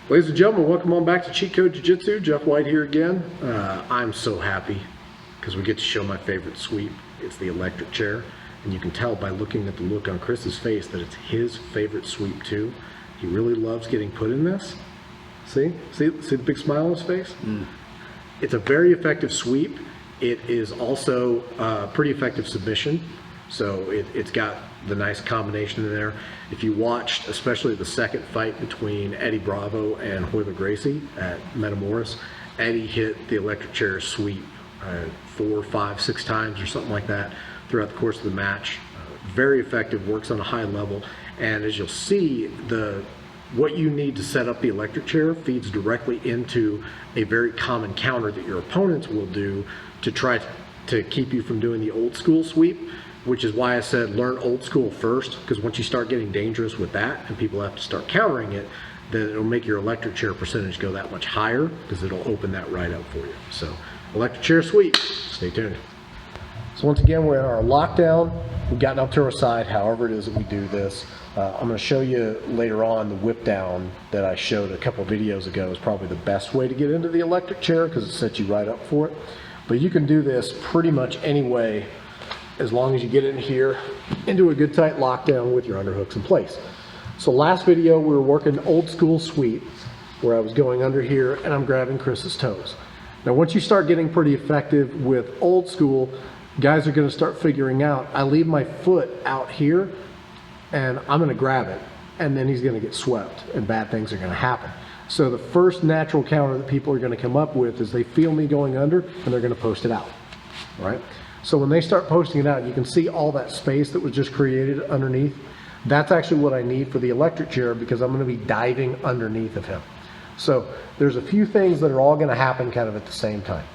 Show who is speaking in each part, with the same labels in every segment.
Speaker 1: Ladies and gentlemen, welcome on back to Cheat Code Jiu-Jitsu. Jeff White here again. I'm so happy because we get to show my favorite sweep. It's the electric chair, and you can tell by looking at the look on Chris's face that it's his favorite sweep too. He really loves getting put in this. See the big smile on his face? It's a very effective sweep. It is also a pretty effective submission. So it's got the nice combination in there. If you watched, especially the second fight between Eddie Bravo and Royler Gracie at Metamoris, Eddie hit the electric chair sweep 4, 5, 6 times or something like that throughout the course of the match. Very effective, works on a high level, and as you'll see, what you need to set up the electric chair feeds directly into a very common counter that your opponents will do to try to keep you from doing the old school sweep, which is why I said learn old school first, because once you start getting dangerous with that and people have to start countering it, then it'll make your electric chair percentage go that much higher because it'll open that right up for you. So electric chair sweep, stay tuned. So once again, we're in our lockdown. We've gotten up to our side, however it is that we do this. I'm going to show you later on the whip down that I showed a couple videos ago is probably the best way to get into the electric chair because it sets you right up for it. But you can do this pretty much any way as long as you get in here into a good tight lockdown with your underhooks in place. So last video we were working old school sweep where I was going under here and I'm grabbing Chris's toes. Now once you start getting pretty effective with old school, guys are going to start figuring out I leave my foot out here and I'm going to grab it, and then he's going to get swept and bad things are going to happen. So the first natural counter that people are going to come up with is they feel me going under and they're going to post it out, right? So when they start posting it out, you can see all that space that was just created underneath. That's actually what I need for the electric chair because I'm going to be diving underneath of him. So there's a few things that are all going to happen kind of at the same time.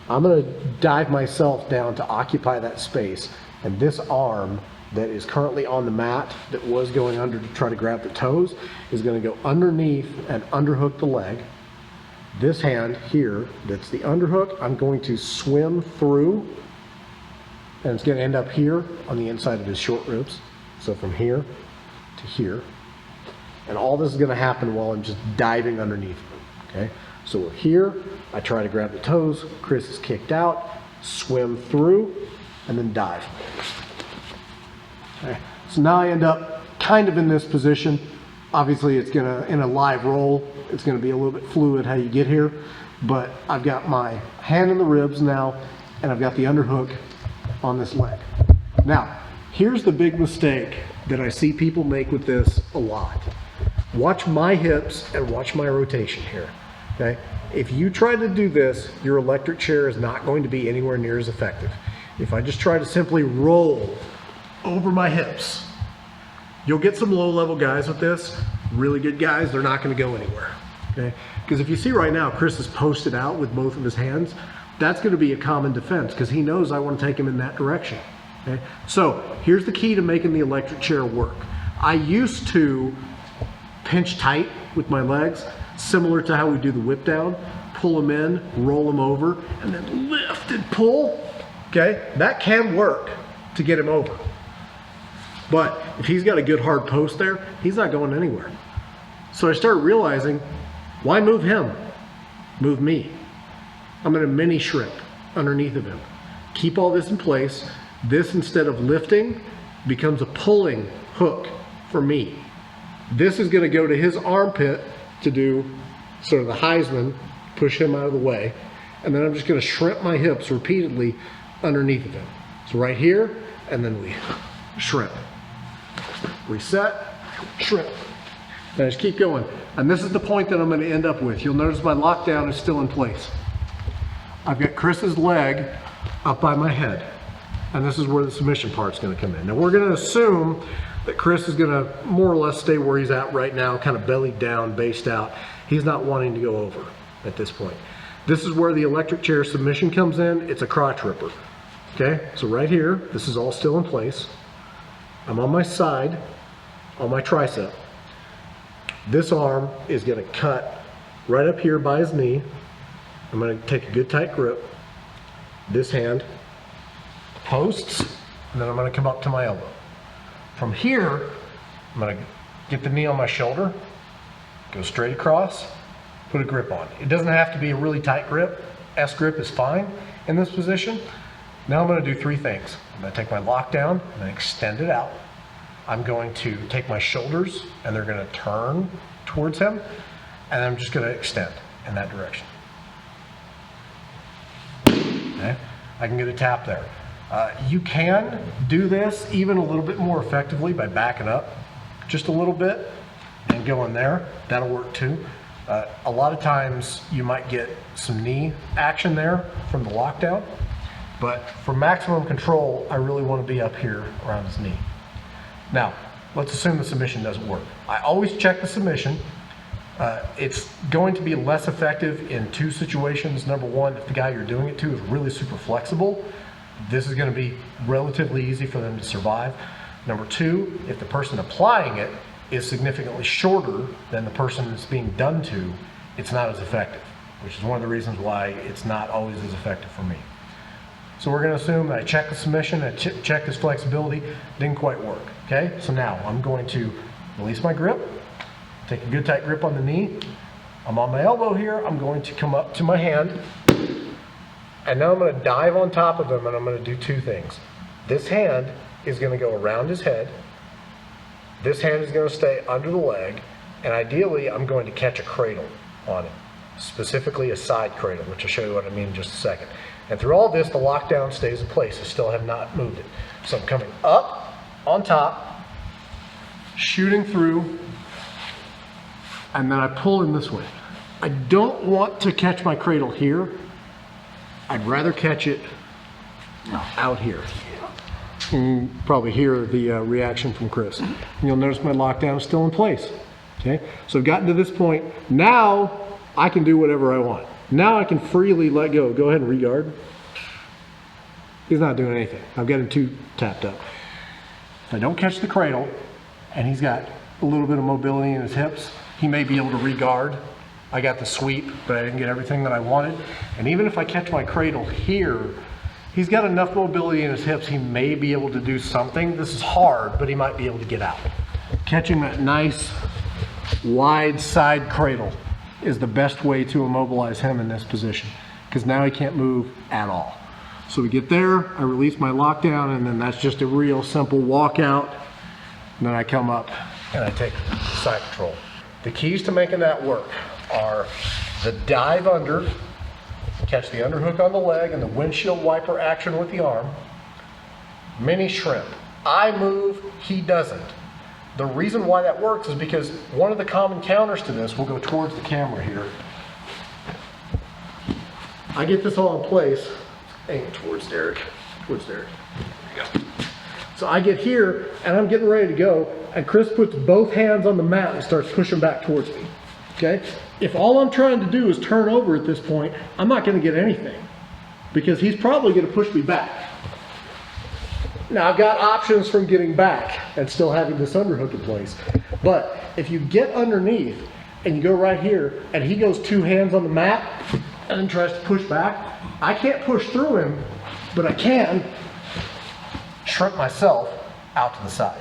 Speaker 1: I'm going to dive myself down to occupy that space, and this arm that is currently on the mat that was going under to try to grab the toes is going to go underneath and underhook the leg. This hand here, that's the underhook, I'm going to swim through, and it's going to end up here on the inside of his short ribs. So from here to here. And all this is going to happen while I'm just diving underneath him. Okay? So we're here, I try to grab the toes, Chris is kicked out, swim through, and then dive. Okay. So now I end up kind of in this position. Obviously it's gonna, in a live roll, it's gonna be a little bit fluid how you get here, but I've got my hand in the ribs now, and I've got the underhook on this leg. Now, here's the big mistake that I see people make with this a lot. Watch my hips and watch my rotation here, okay? If you try to do this, your electric chair is not going to be anywhere near as effective. If I just try to simply roll over my hips, you'll get some low-level guys with this. Really good guys, they're not going to go anywhere, okay? Because if you see right now, Chris is posted out with both of his hands. That's going to be a common defense because he knows I want to take him in that direction, okay? So here's the key to making the electric chair work. I used to pinch tight with my legs, similar to how we do the whip down, pull them in, roll them over, and then lift and pull, okay? That can work to get him over. But if he's got a good hard post there, he's not going anywhere. So I started realizing, why move him? Move me. I'm going to mini shrimp underneath of him. Keep all this in place. This, instead of lifting, becomes a pulling hook for me. This is going to go to his armpit to do sort of the Heisman, push him out of the way. And then I'm just going to shrimp my hips repeatedly underneath of him. So right here, and then we shrimp. Reset, shrimp. And I just keep going. And this is the point that I'm going to end up with. You'll notice my lockdown is still in place. I've got Chris's leg up by my head. And this is where the submission part's going to come in. Now we're going to assume that Chris is going to more or less stay where he's at right now, kind of belly down, based out. He's not wanting to go over at this point. This is where the electric chair submission comes in. It's a crotch ripper. Okay, so right here, this is all still in place. I'm on my side, on my tricep. This arm is going to cut right up here by his knee. I'm going to take a good tight grip. This hand posts, and then I'm going to come up to my elbow. From here, I'm going to get the knee on my shoulder, Go straight across, put a grip on. It doesn't have to be a really tight grip. S grip is fine in this position. Now I'm going to do three things. I'm going to take my lockdown and extend it out. I'm going to take my shoulders and they're going to turn towards him, and I'm just going to extend in that direction. Okay? I can get a tap there. You can do this even a little bit more effectively by backing up just a little bit and going there. That'll work too. A lot of times you might get some knee action there from the lockdown, but for maximum control, I really want to be up here around his knee. Now, let's assume the submission doesn't work. I always check the submission. It's going to be less effective in two situations. Number one, if the guy you're doing it to is really super flexible, this is going to be relatively easy for them to survive. Number two, if the person applying it is significantly shorter than the person it's being done to, it's not as effective, which is one of the reasons why it's not always as effective for me. So we're going to assume that I check the submission, I check his flexibility, didn't quite work. Okay, so now I'm going to release my grip, take a good tight grip on the knee. I'm on my elbow here, I'm going to come up to my hand, and now I'm going to dive on top of him, and I'm going to do two things. This hand is going to go around his head. This hand is going to stay under the leg, and ideally I'm going to catch a cradle on it, specifically a side cradle, which I'll show you what I mean in just a second. And through all this, the lockdown stays in place. I still have not moved it. So I'm coming up on top, shooting through, and then I pull in this way. I don't want to catch my cradle here. I'd rather catch it out here. You can probably hear the reaction from Chris. And you'll notice my lockdown is still in place. Okay, so I've gotten to this point. Now I can do whatever I want. Now I can freely let go. Go ahead and re-guard. He's not doing anything. I've got him too tapped up. If I don't catch the cradle and he's got a little bit of mobility in his hips, he may be able to re-guard. I got the sweep, but I didn't get everything that I wanted. And even if I catch my cradle here, he's got enough mobility in his hips, he may be able to do something. This is hard, but he might be able to get out. Catching that nice wide side cradle is the best way to immobilize him in this position, because now he can't move at all. So we get there, I release my lockdown, and then that's just a real simple walkout. And then I come up and I take side control. The keys to making that work are the dive under, catch the underhook on the leg and the windshield wiper action with the arm, mini shrimp. I move, he doesn't. The reason why that works is because one of the common counters to this, we'll go towards the camera here. I get this all in place, aim it towards Derek, There you go. So I get here and I'm getting ready to go, and Chris puts both hands on the mat and starts pushing back towards me. Okay? If all I'm trying to do is turn over at this point, I'm not going to get anything, because he's probably going to push me back. Now I've got options from getting back and still having this underhook in place. But if you get underneath and you go right here and he goes two hands on the mat and then tries to push back, I can't push through him, but I can shrimp myself out to the side.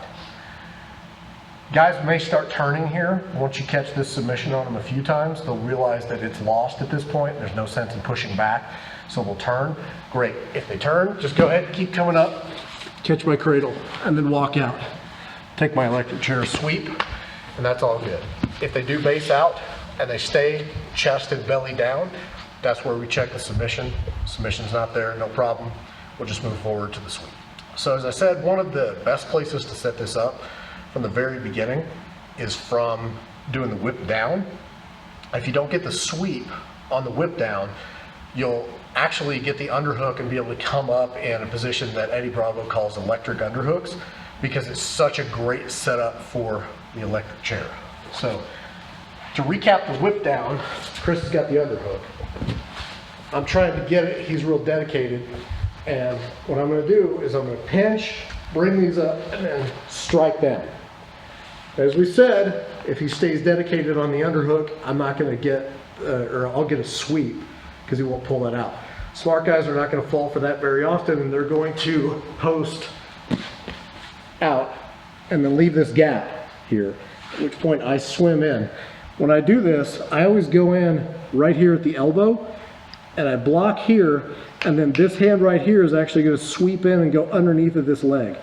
Speaker 1: Guys may start turning here. Once you catch this submission on them a few times, they'll realize that it's lost at this point. There's no sense in pushing back, so they'll turn. Great. If they turn, just go ahead and keep coming up, catch my cradle, and then walk out. Take my electric chair sweep, and that's all good. If they do base out and they stay chest and belly down, that's where we check the submission. Submission's not there, no problem. We'll just move forward to the sweep. So as I said, one of the best places to set this up from the very beginning is from doing the whip down. If you don't get the sweep on the whip down, you'll actually get the underhook and be able to come up in a position that Eddie Bravo calls electric underhooks, because it's such a great setup for the electric chair. So to recap the whip down, Chris has got the underhook. I'm trying to get it, he's real dedicated, and what I'm going to do is I'm going to pinch, bring these up, and then strike down. As we said, if he stays dedicated on the underhook, I'm not going to get, or I'll get a sweep, because he won't pull that out. Smart guys are not going to fall for that very often, and they're going to post out and then leave this gap here, at which point I swim in When I do this, I always go in right here at the elbow and I block here, and then this hand right here is actually going to sweep in and go underneath of this leg.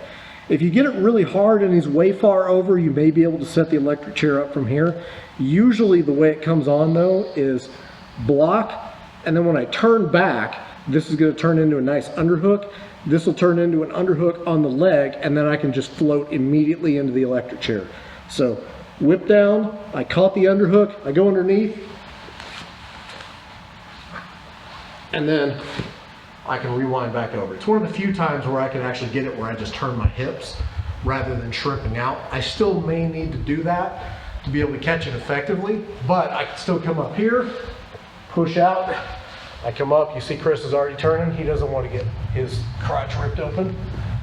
Speaker 1: If you get it really hard and he's way far over, you may be able to set the electric chair up from here. Usually the way it comes on though is block, and then when I turn back, this is going to turn into a nice underhook. This will turn into an underhook on the leg, and then I can just float immediately into the electric chair. So whip down, I caught the underhook, I go underneath, and then I can rewind back over. It's one of the few times where I can actually get it where I just turn my hips rather than shrimping out. I still may need to do that to be able to catch it effectively, but I can still come up here, push out, I come up, you see Chris is already turning, he doesn't want to get his crotch ripped open.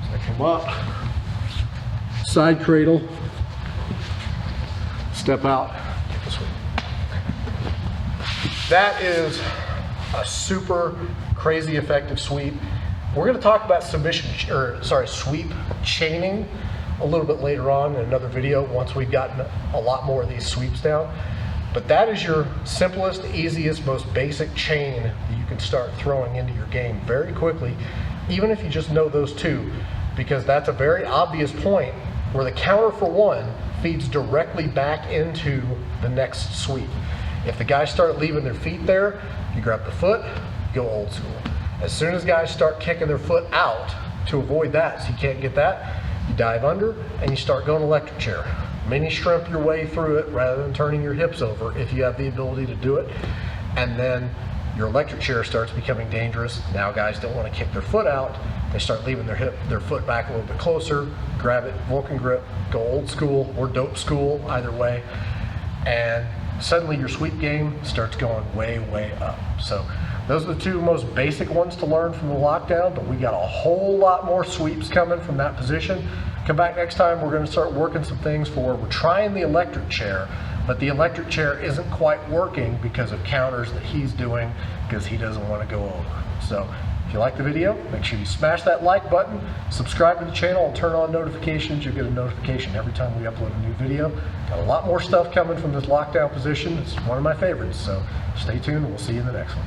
Speaker 1: So I come up, side cradle, step out, get the sweep. That is a super crazy effective sweep. We're going to talk about sweep chaining a little bit later on in another video once we've gotten a lot more of these sweeps down. But that is your simplest, easiest, most basic chain that you can start throwing into your game very quickly, even if you just know those two, because that's a very obvious point where the counter for one feeds directly back into the next sweep. If the guys start leaving their feet there, you grab the foot, you go old school. As soon as guys start kicking their foot out to avoid that, so you can't get that, you dive under and you start going electric chair. Mini shrimp your way through it rather than turning your hips over if you have the ability to do it. And then your electric chair starts becoming dangerous. Now guys don't want to kick their foot out. They start leaving their foot back a little bit closer, grab it, Vulcan grip, go old school or dope school, either way. And suddenly your sweep game starts going way, way up. So those are the two most basic ones to learn from the lockdown, but we got a whole lot more sweeps coming from that position. Come back next time, we're gonna start working some things we're trying the electric chair, but the electric chair isn't quite working because of counters that he's doing because he doesn't want to go over. So if you like the video, make sure you smash that like button, subscribe to the channel, and turn on notifications. You'll get a notification every time we upload a new video. Got a lot more stuff coming from this lockdown position. It's one of my favorites, so stay tuned and we'll see you in the next one.